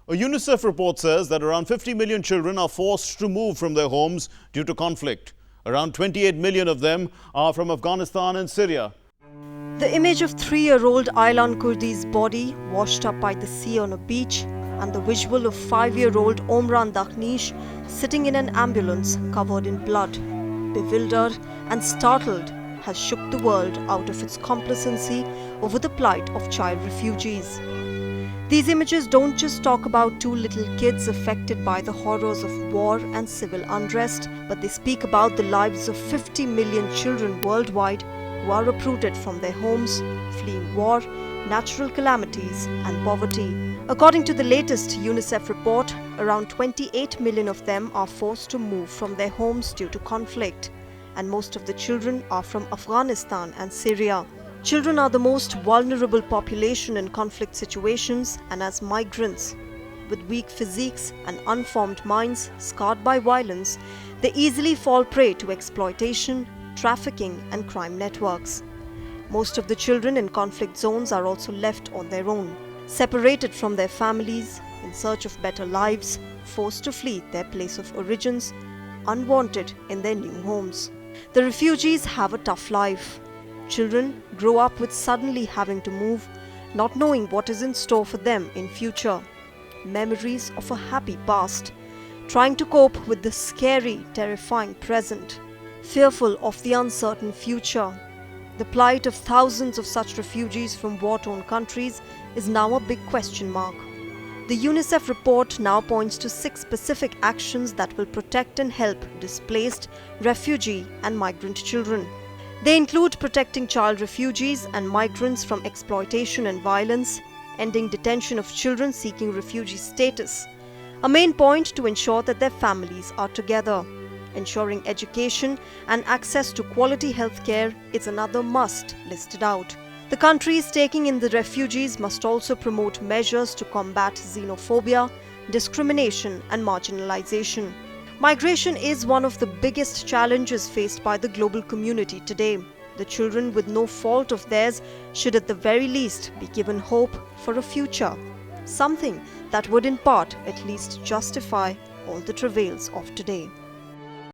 A UNICEF report says that around 50 million children are forced to move from their homes due to conflict. Around 28 million of them are from Afghanistan and Syria. The image of 3-year-old Aylan Kurdi's body washed up by the sea on a beach and the visual of 5-year-old Omran Dakhnish sitting in an ambulance covered in blood, bewildered and startled, has shook the world out of its complacency over the plight of child refugees. These images don't just talk about two little kids affected by the horrors of war and civil unrest, but they speak about the lives of 50 million children worldwide who are uprooted from their homes, fleeing war, natural calamities and poverty. According to the latest UNICEF report, around 28 million of them are forced to move from their homes due to conflict, and most of the children are from Afghanistan and Syria. Children are the most vulnerable population in conflict situations, and as migrants, with weak physiques and unformed minds scarred by violence, they easily fall prey to exploitation, trafficking and crime networks. Most of the children in conflict zones are also left on their own, separated from their families, in search of better lives, forced to flee their place of origins, unwanted in their new homes. The refugees have a tough life. Children grow up with suddenly having to move, not knowing what is in store for them in future. Memories of a happy past, trying to cope with the scary, terrifying present, fearful of the uncertain future. The plight of thousands of such refugees from war-torn countries is now a big question mark. The UNICEF report now points to 6 specific actions that will protect and help displaced, refugee and migrant children. They include protecting child refugees and migrants from exploitation and violence, ending detention of children seeking refugee status, a main point to ensure that their families are together. Ensuring education and access to quality healthcare is another must listed out. The countries taking in the refugees must also promote measures to combat xenophobia, discrimination and marginalization. Migration is one of the biggest challenges faced by the global community today. The children with no fault of theirs should at the very least be given hope for a future, something that would in part at least justify all the travails of today.